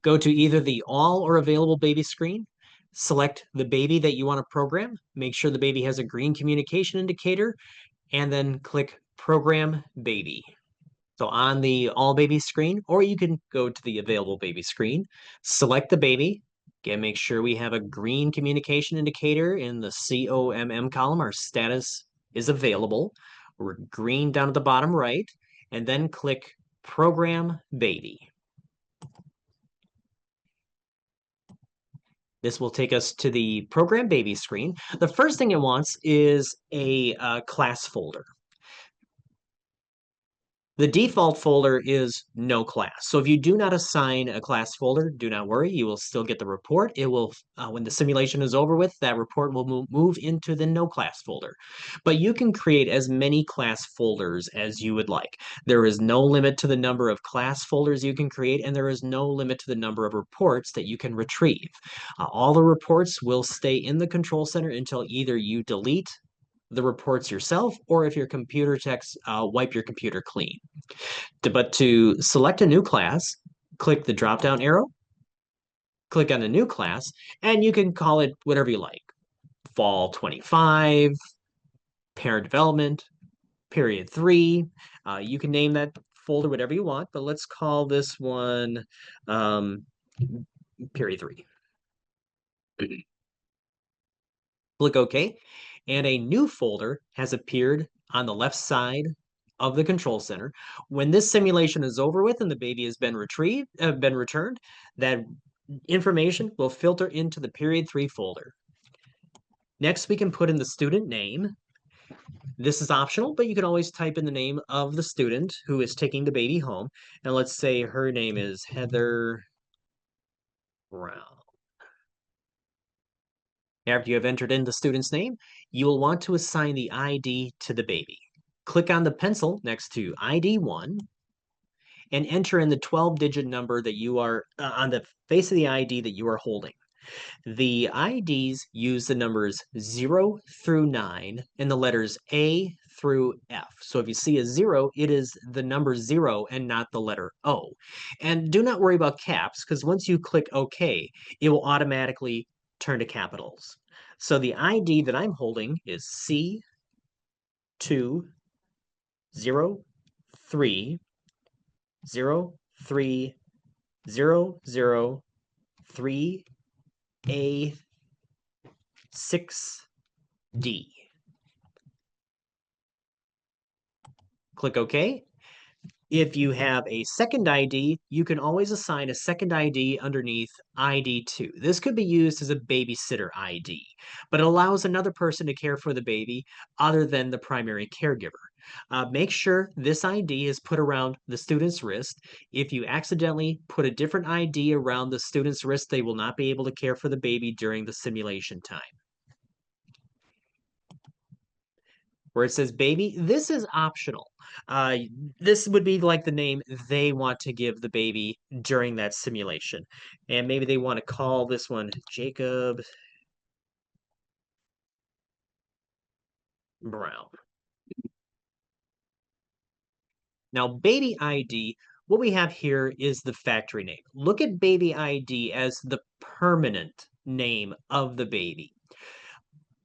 Go to either the all or available baby screen, select the baby that you want to program, make sure the baby has a green communication indicator, and then click Program Baby. So on the all baby screen, or you can go to the available baby screen, select the baby. Again, make sure we have a green communication indicator in the COMM column. Our status is available. We're green down at the bottom right, and then click Program Baby. This will take us to the Program Baby screen. The first thing it wants is a class folder. The default folder is no class. So if you do not assign a class folder, do not worry. You will still get the report. It will, when the simulation is over with, that report will move into the no class folder. But you can create as many class folders as you would like. There is no limit to the number of class folders you can create, and there is no limit to the number of reports that you can retrieve. All the reports will stay in the control center until either you delete the reports yourself, or if your computer techs wipe your computer clean. But to select a new class, click the drop-down arrow, click on a new class, and you can call it whatever you like. Fall 25, parent development, period 3. You can name that folder whatever you want, but let's call this one period 3. Click OK, and a new folder has appeared on the left side of the control center. When this simulation is over with and the baby has been returned, that information will filter into the period 3 folder. Next, we can put in the student name. This is optional, but you can always type in the name of the student who is taking the baby home. And let's say her name is Heather Brown. After you have entered in the student's name, you will want to assign the ID to the baby. Click on the pencil next to ID 1 and enter in the 12-digit number that you are on the face of the ID that you are holding. The IDs use the numbers 0 through 9 and the letters A through F. So if you see a 0, it is the number 0 and not the letter O. And do not worry about caps, because once you click OK, it will automatically turn to capitals. So the ID that I'm holding is C2030303A6D. Click OK. If you have a second ID, you can always assign a second ID underneath ID 2. This could be used as a babysitter ID, but it allows another person to care for the baby other than the primary caregiver. Make sure this ID is put around the student's wrist. If you accidentally put a different ID around the student's wrist, they will not be able to care for the baby during the simulation time. Where it says baby, this is optional. This would be like the name they want to give the baby during that simulation. And maybe they want to call this one Jacob Brown. Now, baby ID, what we have here is the factory name. Look at baby ID as the permanent name of the baby.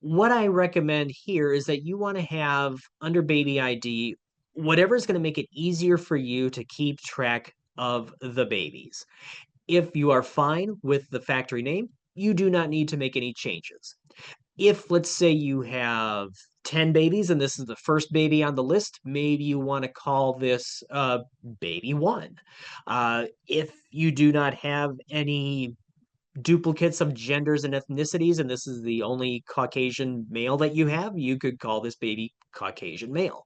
What I recommend here is that you want to have under baby ID whatever is going to make it easier for you to keep track of the babies. If you are fine with the factory name, you do not need to make any changes. If, let's say, you have 10 babies and this is the first baby on the list, maybe you want to call this baby 1. If you do not have any duplicates of genders and ethnicities, and this is the only Caucasian male that you have, you could call this baby Caucasian male.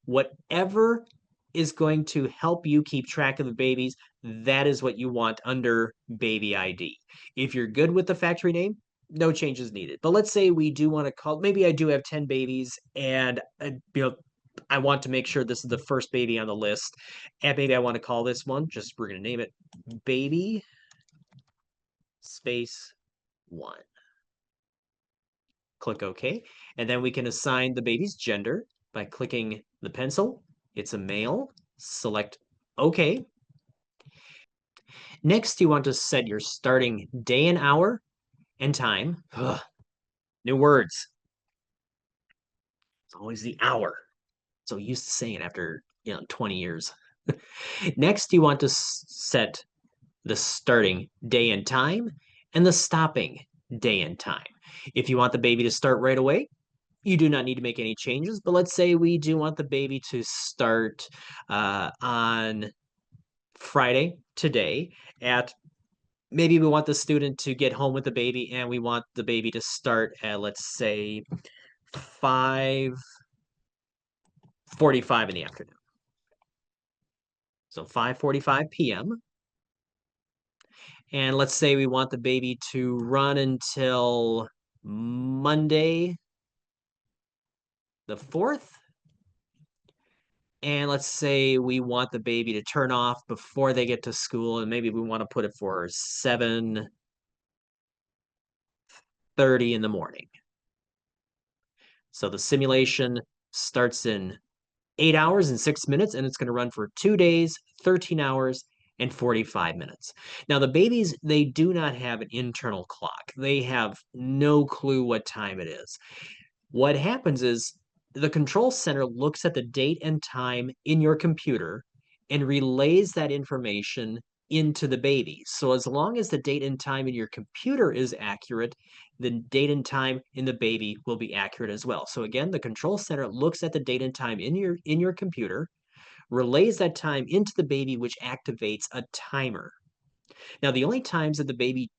Whatever is going to help you keep track of the babies, that is what you want under baby ID. If you're good with the factory name, no changes needed. But let's say we do want to call, maybe I do have 10 babies and I want to make sure this is the first baby on the list, and maybe I want to call this one, just we're going to name it baby space 1. Click OK, and then we can assign the baby's gender by clicking the pencil. It's a male. Select OK. Next, you want to set your starting day and hour and time. Ugh, new words. It's always the hour. So used to saying after 20 years. Next, you want to set the starting day and time and the stopping day and time. If you want the baby to start right away, you do not need to make any changes. But let's say we do want the baby to start on Friday today at maybe we want the student to get home with the baby and we want the baby to start at, let's say, 5:45 in the afternoon. So 5:45 p.m. And let's say we want the baby to run until Monday the 4th. And let's say we want the baby to turn off before they get to school, and maybe we want to put it for 7:30 in the morning. So the simulation starts in 8 hours and 6 minutes, and it's going to run for 2 days, 13 hours, and 45 minutes. Now, the babies, they do not have an internal clock. They have no clue what time it is. What happens is the control center looks at the date and time in your computer and relays that information into the baby. So as long as the date and time in your computer is accurate, the date and time in the baby will be accurate as well. So again, the control center looks at the date and time in your computer, relays that time into the baby, which activates a timer. Now, the only times that the baby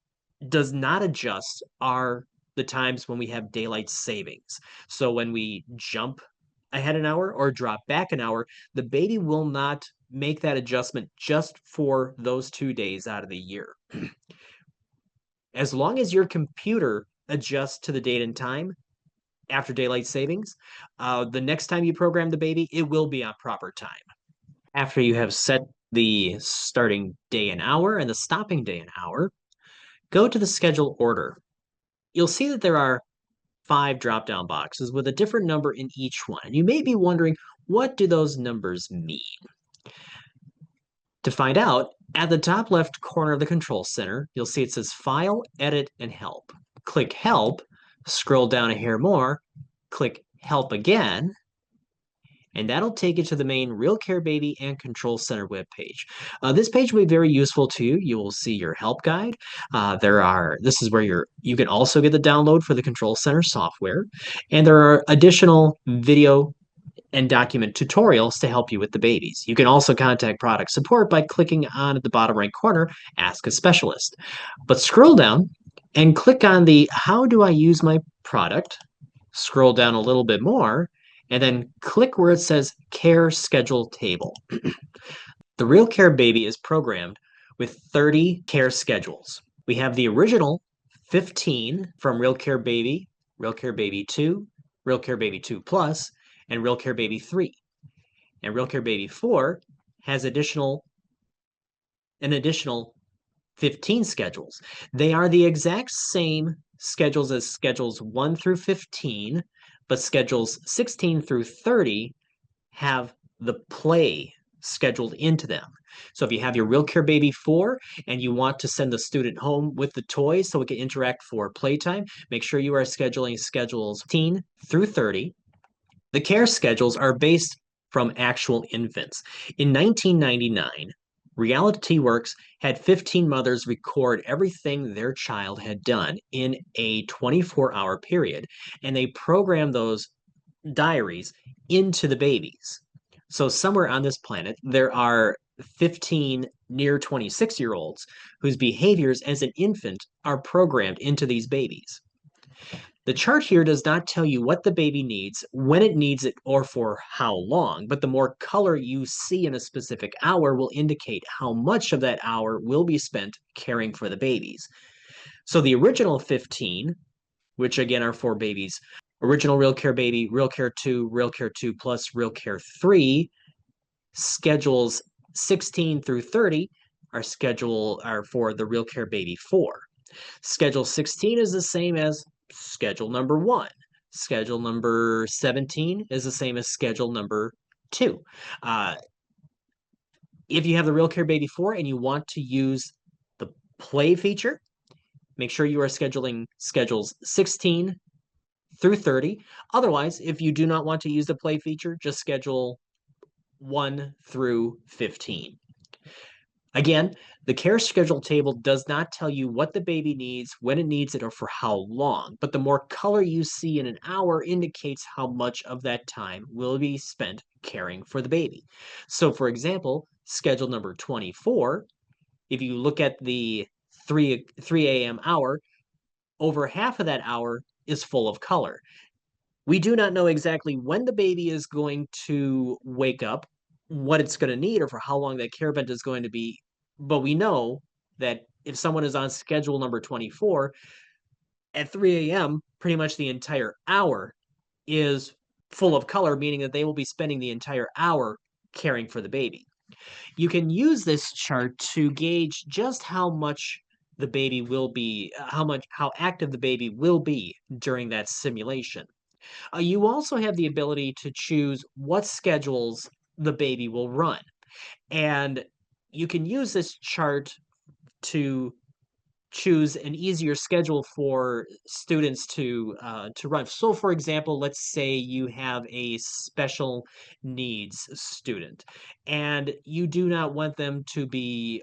does not adjust are the times when we have daylight savings. So when we jump ahead an hour or drop back an hour, the baby will not make that adjustment just for those 2 days out of the year. As long as your computer adjusts to the date and time after daylight savings, the next time you program the baby, it will be on proper time. After you have set the starting day and hour and the stopping day and hour, go to the schedule order. You'll see that there are 5 drop-down boxes with a different number in each one. And you may be wondering, what do those numbers mean? To find out, at the top left corner of the control center, you'll see it says File, Edit, and Help. Click Help, scroll down a hair more, click Help again, and that'll take you to the main RealCare Baby and Control Center webpage. This page will be very useful to you. You will see your help guide. This is where you can also get the download for the Control Center software, and there are additional video and document tutorials to help you with the babies. You can also contact product support by clicking on at the bottom right corner, Ask a Specialist. But scroll down and click on the How do I use my product? Scroll down a little bit more, and then click where it says Care Schedule Table. The RealCare Baby is programmed with 30 care schedules. We have the original 15 from RealCare Baby, RealCare Baby 2, RealCare Baby 2 Plus, and RealCare Baby 3. And RealCare Baby 4 has an additional 15 schedules. They are the exact same schedules as schedules 1 through 15, but schedules 16 through 30 have the play scheduled into them. So if you have your RealCare Baby 4 and you want to send the student home with the toys so it can interact for playtime, make sure you are scheduling schedules 16 through 30. The care schedules are based from actual infants. In 1999, Realityworks had 15 mothers record everything their child had done in a 24-hour period, and they programmed those diaries into the babies. So somewhere on this planet, there are 15 near 26-year-olds whose behaviors as an infant are programmed into these babies. The chart here does not tell you what the baby needs, when it needs it, or for how long, but the more color you see in a specific hour will indicate how much of that hour will be spent caring for the babies. So the original 15, which again are for babies, original RealCare Baby, RealCare 2, RealCare 2 Plus, RealCare 3, schedules 16 through 30 are for the RealCare Baby 4. Schedule 16 is the same as schedule number 1. Schedule number 17 is the same as schedule number 2. If you have the RealCare Baby 4 and you want to use the play feature, make sure you are scheduling schedules 16 through 30. Otherwise, if you do not want to use the play feature, just schedule 1 through 15. Again, the care schedule table does not tell you what the baby needs, when it needs it, or for how long, but the more color you see in an hour indicates how much of that time will be spent caring for the baby. So for example, schedule number 24, if you look at the 3 a.m. hour, over half of that hour is full of color. We do not know exactly when the baby is going to wake up, what it's going to need, or for how long that care event is going to be. But we know that if someone is on schedule number 24, at 3 a.m., pretty much the entire hour is full of color, meaning that they will be spending the entire hour caring for the baby. You can use this chart to gauge just how much the baby will be, how active the baby will be during that simulation. You also have the ability to choose what schedules the baby will run. And you can use this chart to choose an easier schedule for students to run. So, for example, let's say you have a special needs student, and you do not want them to be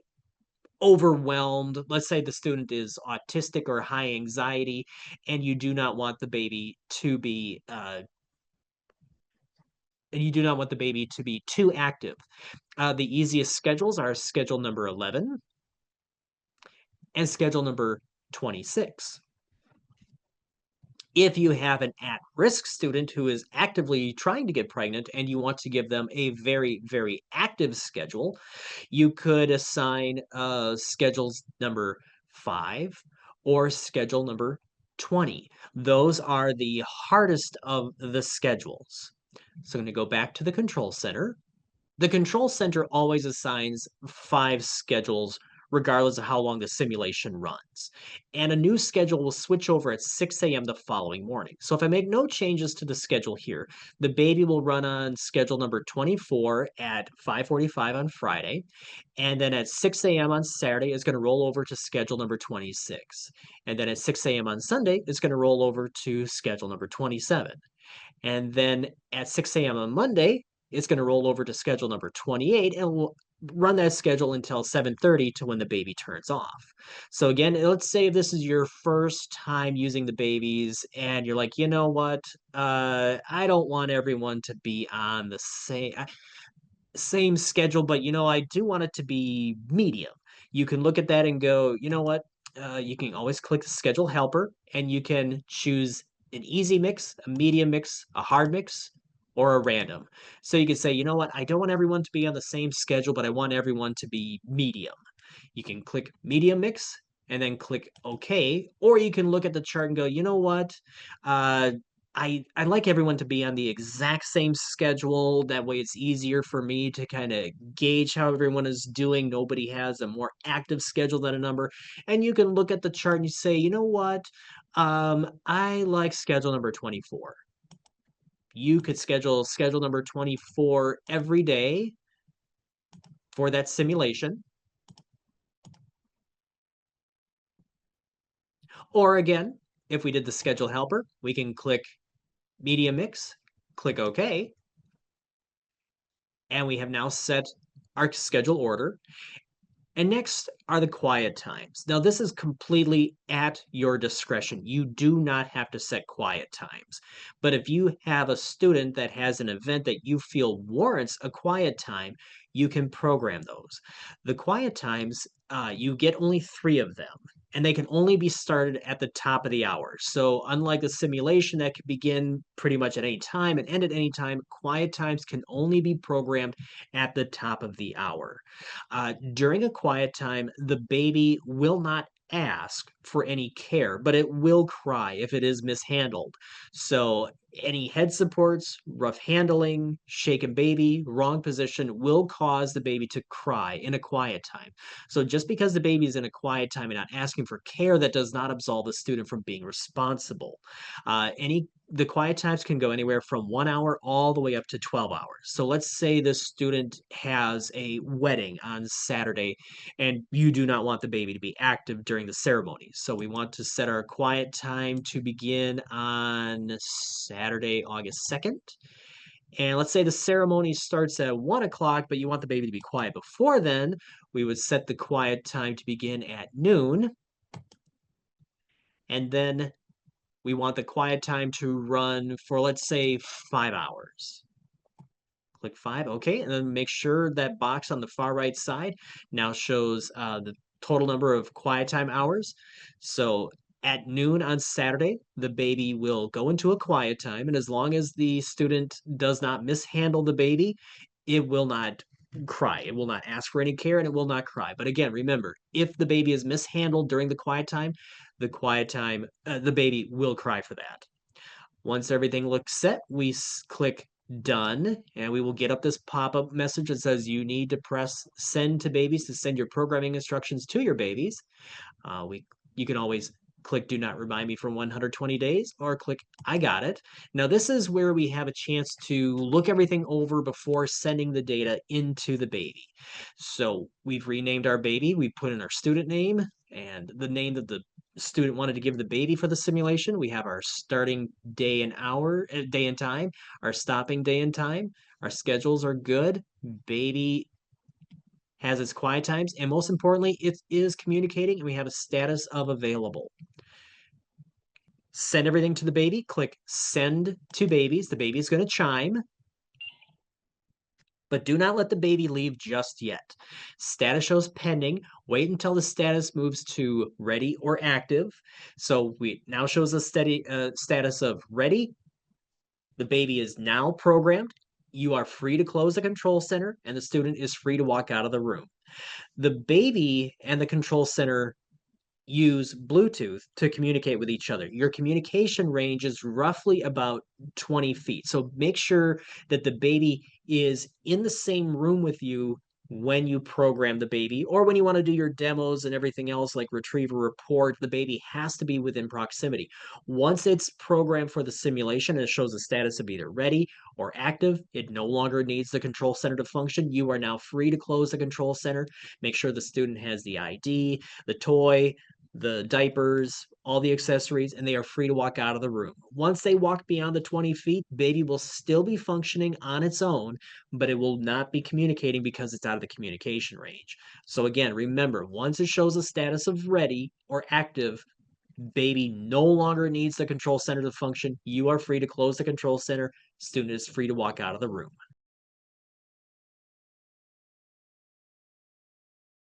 overwhelmed. Let's say the student is autistic or high anxiety, and you do not want the baby to be too active. The easiest schedules are schedule number 11 and schedule number 26. If you have an at-risk student who is actively trying to get pregnant and you want to give them a very, very active schedule, you could assign schedules number 5 or schedule number 20. Those are the hardest of the schedules. So I'm going to go back to the control center. The control center always assigns 5 schedules regardless of how long the simulation runs. And a new schedule will switch over at 6 a.m. the following morning. So if I make no changes to the schedule here, the baby will run on schedule number 24 at 5:45 on Friday. And then at 6 a.m. on Saturday, it's going to roll over to schedule number 26. And then at 6 a.m. on Sunday, it's going to roll over to schedule number 27. And then at 6 a.m. on Monday, it's going to roll over to schedule number 28 and we'll run that schedule until 7:30 to when the baby turns off. So again, let's say this is your first time using the babies and you're like, you know what? I don't want everyone to be on the same schedule, but I do want it to be medium. You can look at that and go, you know what? You can always click the schedule helper and you can choose an easy mix, a medium mix, a hard mix, or a random. So you can say, you know what? I don't want everyone to be on the same schedule, but I want everyone to be medium. You can click medium mix and then click OK, or you can look at the chart and go, you know what? Uh, I like everyone to be on the exact same schedule. That way it's easier for me to kind of gauge how everyone is doing. Nobody has a more active schedule than a number. And you can look at the chart and you say, you know what? I like schedule number 24. You could schedule number 24 every day for that simulation. Or again, if we did the schedule helper, we can click Media Mix, click OK, and we have now set our schedule order. And next are the quiet times. Now, this is completely at your discretion. You do not have to set quiet times. But if you have a student that has an event that you feel warrants a quiet time, you can program those. The quiet times, you get only 3 of them, and they can only be started at the top of the hour. So unlike the simulation that could begin pretty much at any time and end at any time, quiet times can only be programmed at the top of the hour. During a quiet time, the baby will not ask for any care, but it will cry if it is mishandled. So Any head supports, rough handling, shaken baby, wrong position will cause the baby to cry in a quiet time. So just because the baby is in a quiet time and not asking for care, that does not absolve the student from being responsible. The quiet times can go anywhere from 1 hour all the way up to 12 hours. So let's say the student has a wedding on Saturday and you do not want the baby to be active during the ceremony. So we want to set our quiet time to begin on Saturday, August 2nd. And let's say the ceremony starts at 1 o'clock, but you want the baby to be quiet before then. We would set the quiet time to begin at noon. And then we want the quiet time to run for, let's say, 5 hours. Click 5, okay, and then make sure that box on the far right side now shows the total number of quiet time hours. So at noon on Saturday, the baby will go into a quiet time, and as long as the student does not mishandle the baby, it will not cry. It will not ask for any care, and it will not cry. But again, remember, if the baby is mishandled during the the baby will cry for that. Once everything looks set, we click done, and we will get up this pop-up message that says you need to press send to babies to send your programming instructions to your babies. You can always click do not remind me for 120 days or click I got it. Now this is where we have a chance to look everything over before sending the data into the baby. So we've renamed our baby, we put in our student name and the name that the student wanted to give the baby for the simulation. We have our starting day and hour, day and time, our stopping day and time. Our schedules are good. Baby has its quiet times, and most importantly, it is communicating, and we have a status of available. Send everything to the baby, click send to babies. The baby is going to chime, but do not let the baby leave just yet. Status shows pending. Wait until the status moves to ready or active. So we now shows a steady status of ready. The baby is now programmed. You are free to close the control center, and the student is free to walk out of the room. The baby and the control center use Bluetooth to communicate with each other. Your communication range is roughly about 20 feet. So make sure that the baby is in the same room with you when you program the baby, or when you want to do your demos and everything else like retrieve a report, the baby has to be within proximity. Once it's programmed for the simulation and it shows the status of either ready or active, it no longer needs the control center to function. You are now free to close the control center. Make sure the student has the ID, the toy, the diapers, all the accessories, and they are free to walk out of the room. Once they walk beyond the 20 feet, baby will still be functioning on its own, but it will not be communicating because it's out of the communication range. So again, remember, once it shows a status of ready or active, baby no longer needs the control center to function. You are free to close the control center. Student is free to walk out of the room.